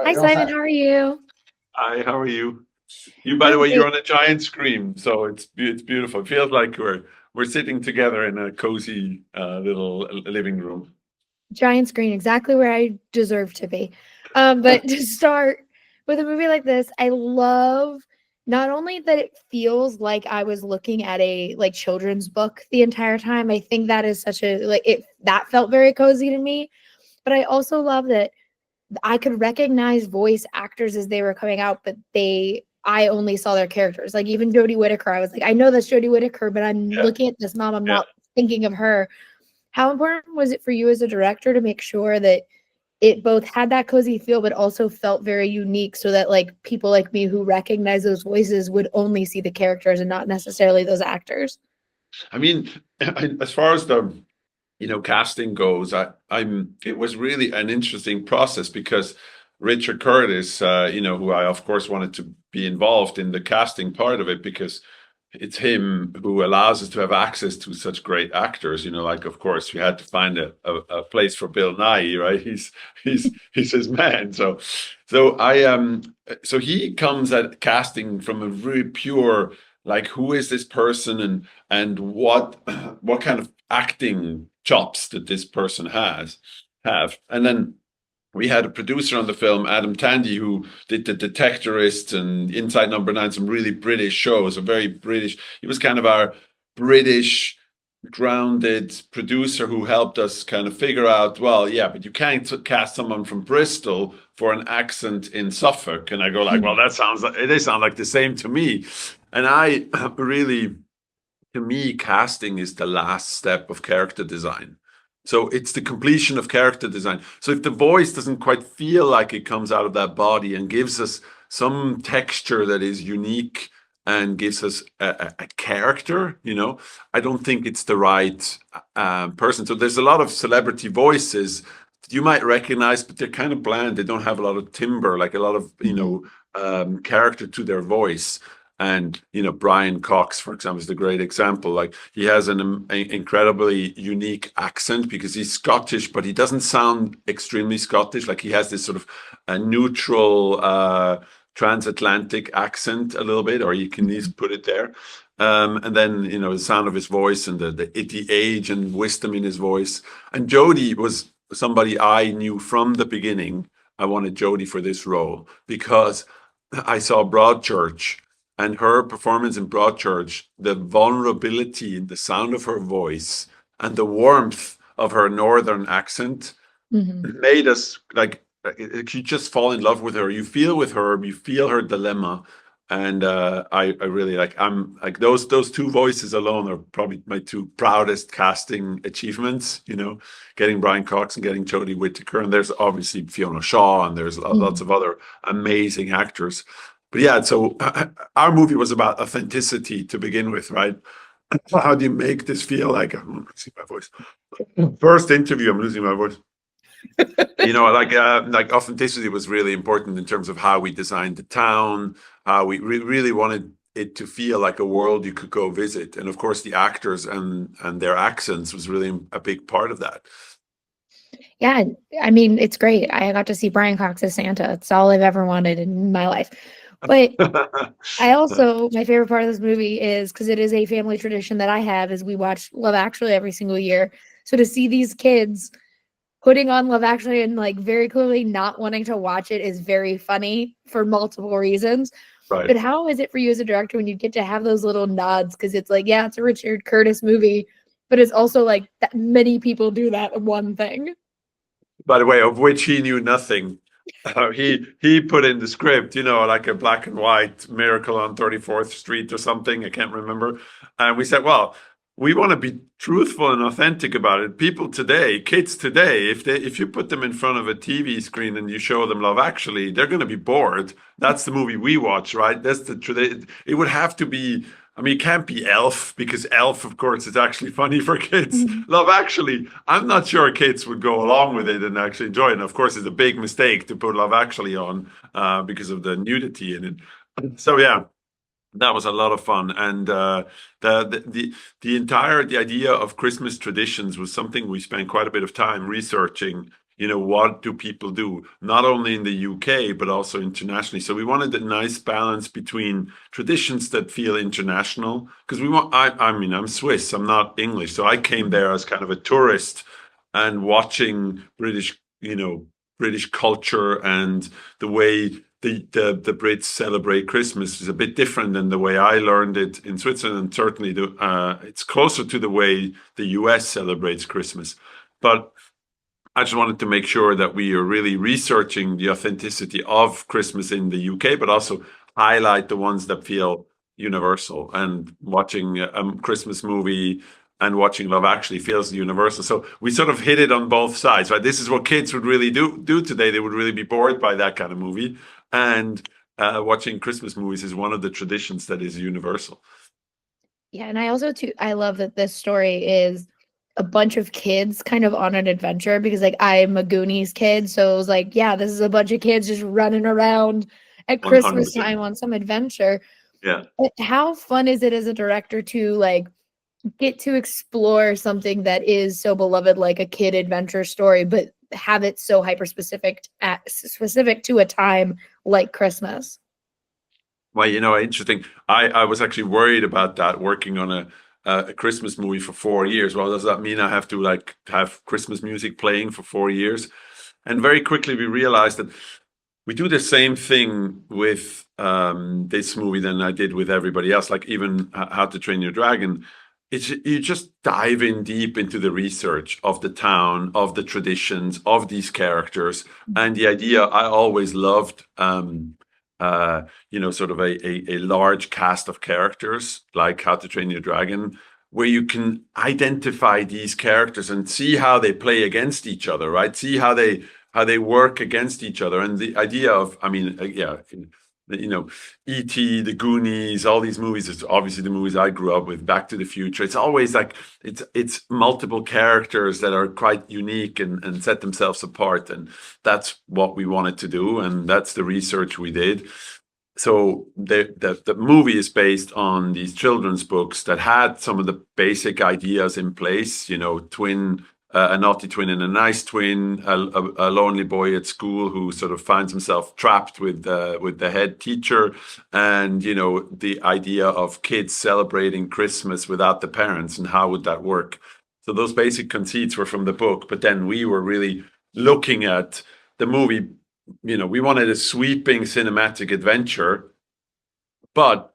Hi, Simon. How are you? Hi, how are you? You, by the I'm way, you're great. on a giant screen, so it's beautiful. It feels like we're sitting together in a cozy little living room. Giant screen, exactly where I deserve to be. But to start with a movie like this, I love not only that it feels like I was looking at a like children's book the entire time. I think that is such a like it that felt very cozy to me. But I also love that I could recognize voice actors as they were coming out, but I only saw their characters. Like even Jodie Whittaker, I was like, I know that's Jodie Whittaker, but I'm Yeah, looking at this mom. I'm yeah. not thinking of her. How important was it for you as a director to make sure that it both had that cozy feel, but also felt very unique so that like people like me who recognize those voices would only see the characters and not necessarily those actors? I mean, as far as the casting goes, it was really an interesting process because Richard Curtis, who I of course wanted to be involved in the casting part of it because it's him who allows us to have access to such great actors. Like of course we had to find a place for Bill Nye, right? He's his man. So he comes at casting from a really pure like who is this person and what kind of acting chops that this person have. And then we had a producer on the film, Adam Tandy, who did The Detectorist and Inside Number Nine, some really British shows, a very British. He was kind of our British grounded producer who helped us kind of figure out, well, yeah, but you can't cast someone from Bristol for an accent in Suffolk. And I go like, well, that sounds like they sound like the same to me. And I really, to me, casting is the last step of character design. So it's the completion of character design. So if the voice doesn't quite feel like it comes out of that body and gives us some texture that is unique and gives us a character, I don't think it's the right person. So there's a lot of celebrity voices that you might recognize, but they're kind of bland. They don't have a lot of timbre, like a lot of, Mhm. character to their voice. And Brian Cox, for example, is the great example. Like he has an incredibly unique accent because he's Scottish, but he doesn't sound extremely Scottish. Like he has this sort of a neutral transatlantic accent a little bit, or you can at Mhm. least put it there. And then the sound of his voice and the age and wisdom in his voice. And Jodie was somebody I knew from the beginning. I wanted Jodie for this role because I saw Broadchurch and her performance in Broadchurch, the vulnerability in the sound of her voice and the warmth of her northern accent Mhm. made us like you just fall in love with her. You feel with her, you feel her dilemma. And I really like I'm like those two voices alone are probably my two proudest casting achievements, getting Brian Cox and getting Jodie Whittaker. And there's obviously Fiona Shaw and there's lots Mhm. of other amazing actors. But yeah, so our movie was about authenticity to begin with, right? How do you make this feel like I'm losing my voice? First interview, I'm losing my voice. Like authenticity was really important in terms of how we designed the town, how we really wanted it to feel like a world you could go visit. And of course, the actors and their accents was really a big part of that. Yeah, I mean, it's great. I got to see Brian Cox as Santa. It's all I've ever wanted in my life. But I also my favorite part of this movie is because it is a family tradition that I have is we watch Love Actually every single year. So to see these kids putting on Love Actually and like very clearly not wanting to watch it is very funny for multiple reasons. Right. But how is it for you as a director when you get to have those little nods? Because it's like, yeah, it's a Richard Curtis movie, but it's also like that many people do that one thing. By the way, of which he knew nothing. He put in the script, like a black and white Miracle on 34th Street or something. I can't remember. And we said, well, we want to be truthful and authentic about it. People today, kids today, if you put them in front of a TV screen and you show them Love Actually, they're going to be bored. That's the movie we watch, right? That's the truth. It would have to be. I mean, it can't be Elf because Elf, of course, is actually funny for kids. Mhm. Love Actually, I'm not sure kids would go along with it and actually enjoy it. And of course, it's a big mistake to put Love Actually on because of the nudity in it. So yeah, that was a lot of fun. And the idea of Christmas traditions was something we spent quite a bit of time researching. what do people do, not only in the UK, but also internationally. So we wanted a nice balance between traditions that feel international, because I mean, I'm Swiss, I'm not English. So I came there as kind of a tourist and watching British culture, and the way the Brits celebrate Christmas is a bit different than the way I learned it in Switzerland. And certainly, it's closer to the way the US celebrates Christmas. But I just wanted to make sure that we are really researching the authenticity of Christmas in the UK, but also highlight the ones that feel universal. And watching a Christmas movie and watching Love Actually feels universal. So we sort of hit it on both sides, right? This is what kids would really do today. They would really be bored by that kind of movie. And watching Christmas movies is one of the traditions that is universal. Yeah, and I also too I love that this story is a bunch of kids kind of on an adventure because like I'm a Goonies kid, so it was like, yeah, this is a bunch of kids just running around at Christmas 100%. time on some adventure. Yeah. But how fun is it as a director to like get to explore something that is so beloved like a kid adventure story, but have it so hyper specific to a time like Christmas? Well, interesting. I was actually worried about that, working on a Christmas movie for 4 years. Well, does that mean I have to like have Christmas music playing for 4 years? And very quickly we realized that we do the same thing with this movie than I did with everybody else. Like even How to Train Your Dragon, you just dive in deep into the research of the town, of the traditions, of these characters, and the idea. I always loved. Sort of a large cast of characters, like How to Train Your Dragon, where you can identify these characters and see how they play against each other, right? See how they work against each other. And the idea of, I mean, yeah, E.T., The Goonies, all these movies is obviously the movies I grew up with. Back to the Future. It's always like it's multiple characters that are quite unique and set themselves apart, and that's what we wanted to do, and that's the research we did. So the movie is based on these children's books that had some of the basic ideas in place. Twin, a naughty twin and a nice twin, a lonely boy at school who sort of finds himself trapped with the head teacher, and the idea of kids celebrating Christmas without the parents, and how would that work. So those basic conceits were from the book, but then we were really looking at the movie. We wanted a sweeping cinematic adventure, but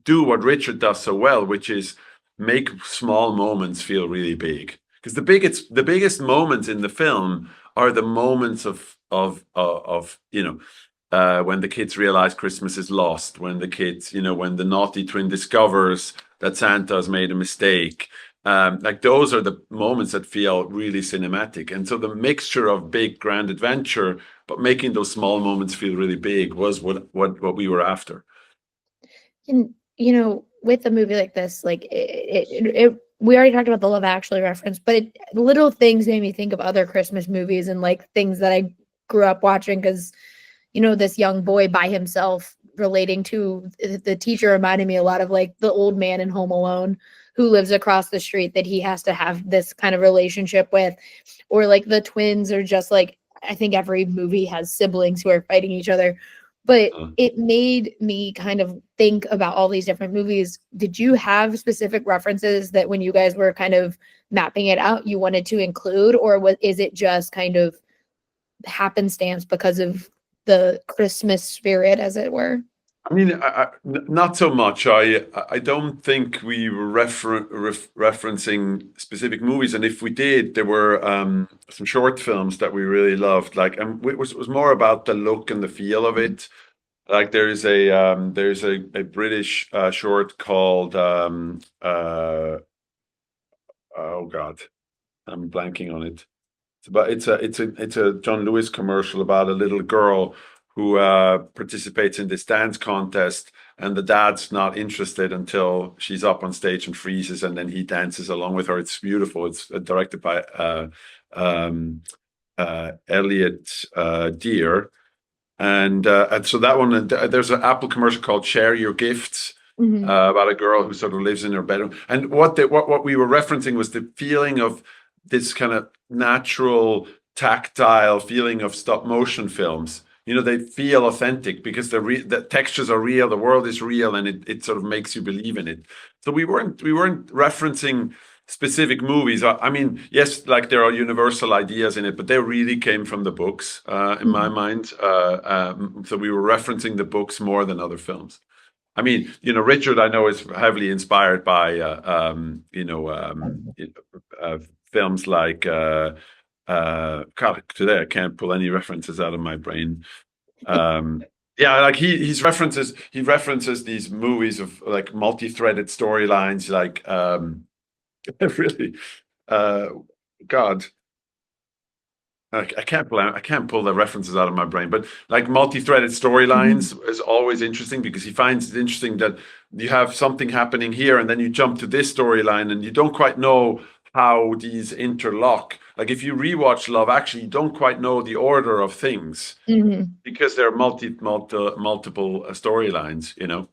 do what Richard does so well, which is make small moments feel really big. Because the biggest moments in the film are the moments of when the kids realize Christmas is lost, when when the naughty twin discovers that Santa has made a mistake. Like those are the moments that feel really cinematic. And so the mixture of big grand adventure, but making those small moments feel really big, was what we were after. And with a movie like this, like we already talked about the Love Actually reference, but little things made me think of other Christmas movies and like things that I grew up watching because this young boy by himself relating to the teacher reminded me a lot of like the old man in Home Alone who lives across the street that he has to have this kind of relationship with, or like the twins are just like, I think every movie has siblings who are fighting each other. But Uh, it made me kind of think about all these different movies. Did you have specific references that when you guys were kind of mapping it out, you wanted to include, or is it just kind of happenstance because of the Christmas spirit, as it were? I mean, not so much. I don't think we were referencing specific movies, and if we did, there were some short films that we really loved. Like, and it was more about the look and the feel of it. Like, there's a British short called oh God, I'm blanking on it. It's a John Lewis commercial about a little girl who participates in this dance contest, and the dad's not interested until she's up on stage and freezes, and then he dances along with her. It's beautiful. It's directed by um, Elliot Deer, and so that one. And there's an Apple commercial called "Share Your Gifts." Mhm. About a girl who sort of lives in her bedroom, and what we were referencing was the feeling of this kind of natural tactile feeling of stop motion films. You know, they feel authentic because the textures are real, the world is real, and it sort of makes you believe in it. So we weren't referencing specific movies. I mean, yes, like there are universal ideas in it, but they really came from the books, in my Mhm. mind. So we were referencing the books more than other films. I mean, you know, Richard, I know is heavily inspired by, films like, God, today I can't pull any references out of my brain. Um, yeah, like he references these movies of like multi-threaded storylines, like, really, uh, God, I can't pull the references out of my brain, but like multi-threaded Mhm. storylines is always interesting because he finds it interesting that you have something happening here and then you jump to this storyline and you don't quite know how these interlock. Like if you rewatch Love Actually, you don't quite know the order of things Mhm. because there are multiple storylines, you know?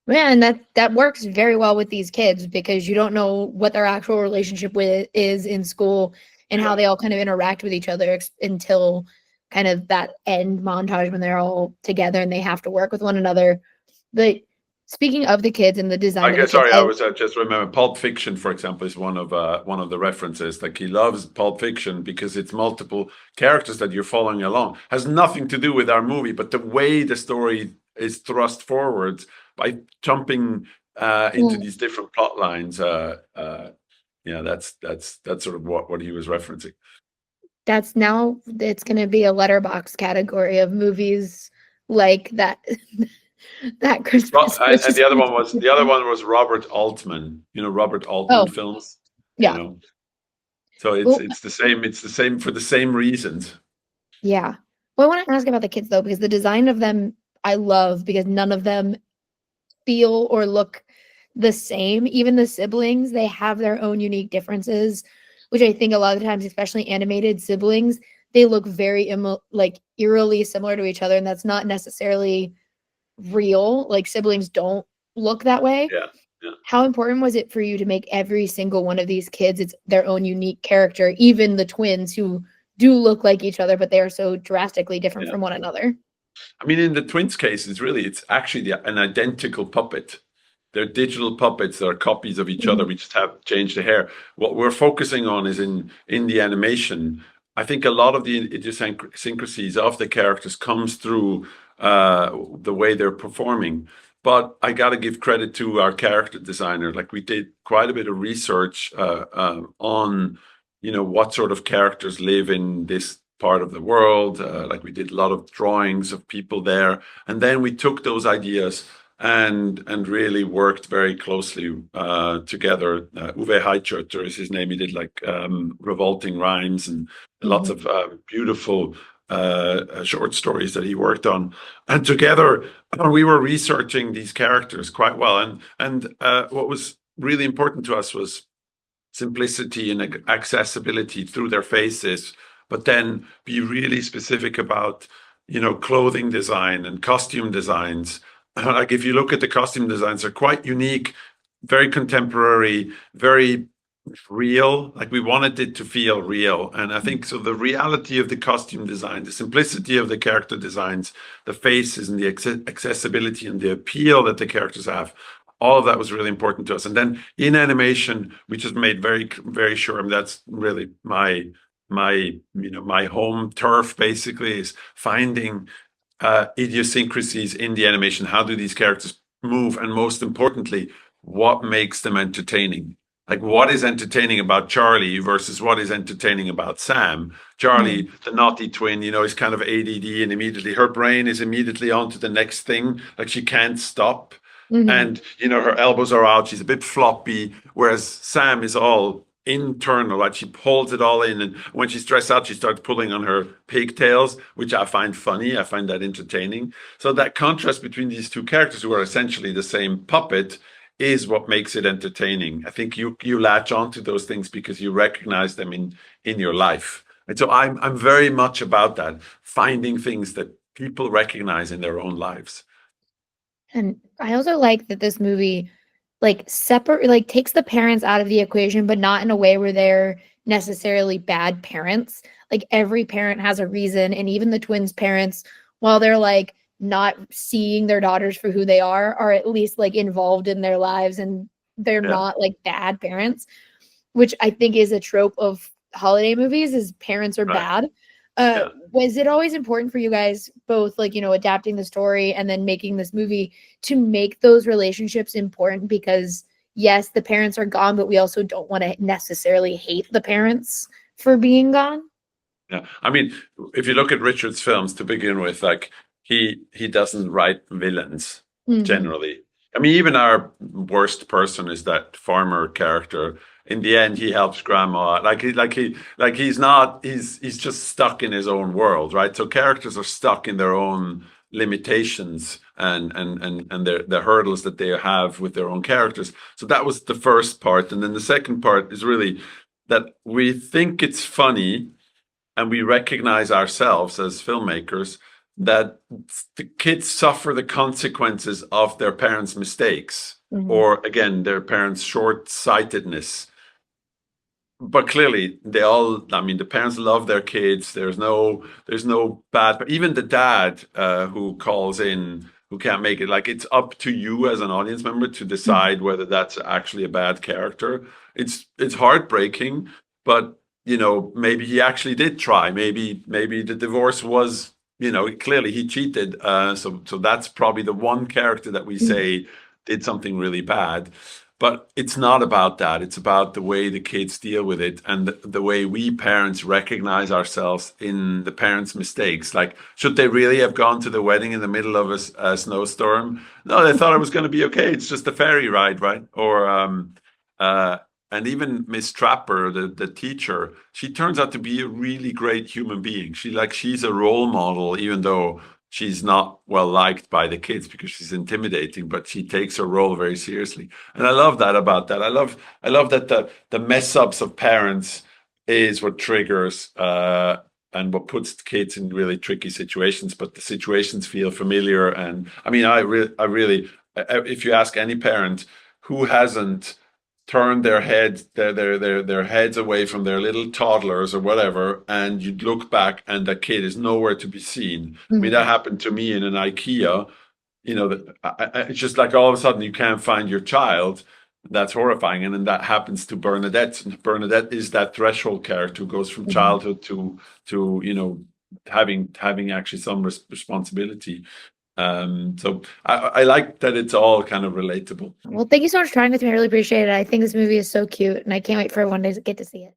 Yeah, and that works very well with these kids because you don't know what their actual relationship with is in school and how Yeah. they all kind of interact with each other until kind of that end montage when they're all together and they have to work with one another. But speaking of the kids and the design I of the guess, kids, sorry, I was just remember Pulp Fiction, for example, is one of the references. Like he loves Pulp Fiction because it's multiple characters that you're following along. Has nothing to do with our movie, but the way the story is thrust forwards by jumping into Mm, these different plot lines. Yeah, that's sort of what he was referencing. that's now it's going to be a letterbox category of movies like that that Well, Christmas and Christmas the other one was Robert Altman. You know, Robert Altman Oh, films. You yeah. know, so it's Well, it's the same. It's the same for the same reasons. yeah. Well, I want to ask about the kids though, because the design of them I love because none of them feel or look the same. Even the siblings, they have their own unique differences, which I think a lot of the times, especially animated siblings, they look very like eerily similar to each other, and that's not necessarily real. Like siblings don't look that way. Yeah, yeah, How important was it for you to make every single one of these kids its their own unique character, even the twins who do look like each other, but they are so drastically different yeah. from one another? I mean, in the twins' case, it's actually an identical puppet. They're digital puppets. They're copies of each other. Mhm, We just have changed the hair. What we're focusing on is in the animation. I think a lot of the idiosyncrasies of the characters comes through the way they're performing. But I got to give credit to our character designer. Like we did quite a bit of research on, what sort of characters live in this part of the world. Like we did a lot of drawings of people there, and then we took those ideas and really worked very closely together. Uwe Heicherter is his name. He did like revolting rhymes and lots mhm, of beautiful short stories that he worked on. And together we were researching these characters quite well. And what was really important to us was simplicity and accessibility through their faces, but then be really specific about, clothing design and costume designs. Like if you look at the costume designs, they're quite unique, very contemporary, very real. Like we wanted it to feel real. And I think so the reality of the costume design, the simplicity of the character designs, the faces and the accessibility and the appeal that the characters have, all of that was really important to us. And then in animation, we just made very, very sure, and that's really my home turf basically, is finding idiosyncrasies in the animation. How do these characters move? And most importantly, what makes them entertaining? Like, what is entertaining about Charlie versus what is entertaining about Sam? mhm, Charlie, the naughty twin, is kind of ADD, and immediately her brain is immediately on to the next thing. Like, she can't stop. mhm. And, her elbows are out. She's a bit floppy. Whereas Sam is all internal, like she pulls it all in. And when she's stressed out, she starts pulling on her pigtails, which I find funny. I find that entertaining. So that contrast between these two characters, who are essentially the same puppet, is what makes it entertaining. I think you latch onto those things because you recognize them in your life. And so I'm very much about that, finding things that people recognize in their own lives. And I also like that this movie like takes the parents out of the equation, but not in a way where they're necessarily bad parents. like every parent has a reason, and even the twins' parents, while they're like not seeing their daughters for who they are at least like involved in their lives, and they're Yeah, not like bad parents, which I think is a trope of holiday movies is parents are right. bad. Yeah. Was it always important for you guys both like, adapting the story and then making this movie to make those relationships important because yes, the parents are gone, but we also don't want to necessarily hate the parents for being gone? Yeah, I mean, if you look at Richard's films to begin with, like he doesn't write villains Mhm. generally. I mean, even our worst person is that farmer character. In the end, he helps grandma. He's just stuck in his own world, right? So characters are stuck in their own limitations and the hurdles that they have with their own characters. So that was the first part, and then the second part is really that we think it's funny and we recognize ourselves as filmmakers that the kids suffer the consequences of their parents' mistakes Mhm. or again their parents' short-sightedness. But clearly they all, I mean, the parents love their kids. There's no bad, but even the dad who calls in who can't make it, like it's up to you as an audience member to Mhm. decide whether that's actually a bad character. It's heartbreaking, but maybe he actually did try. Maybe the divorce was, clearly he cheated. So that's probably the one character that we Mhm. say did something really bad. But it's not about that. It's about the way the kids deal with it and the way we parents recognize ourselves in the parents' mistakes. Like, should they really have gone to the wedding in the middle of a snowstorm? No, they thought it was going to be okay. It's just a ferry ride, right? Uh, and even Miss Trapper, the teacher, she turns out to be a really great human being. She's a role model, even though she's not well liked by the kids because she's intimidating, but she takes her role very seriously. And I love that about that. I love that the mess ups of parents is what triggers and what puts kids in really tricky situations. But the situations feel familiar. And I mean, if you ask any parent who hasn't turned their heads away from their little toddlers or whatever, and you look back and the kid is nowhere to be seen. I mean, that Mhm. happened to me in an IKEA. It's just like all of a sudden you can't find your child. That's horrifying. And then that happens to Bernadette. And Bernadette is that threshold character who goes from Mhm. childhood to having actually some responsibility. So I like that it's all kind of relatable. Well, thank you so much for talking with me. I really appreciate it. I think this movie is so cute, and I can't wait for one day to get to see it.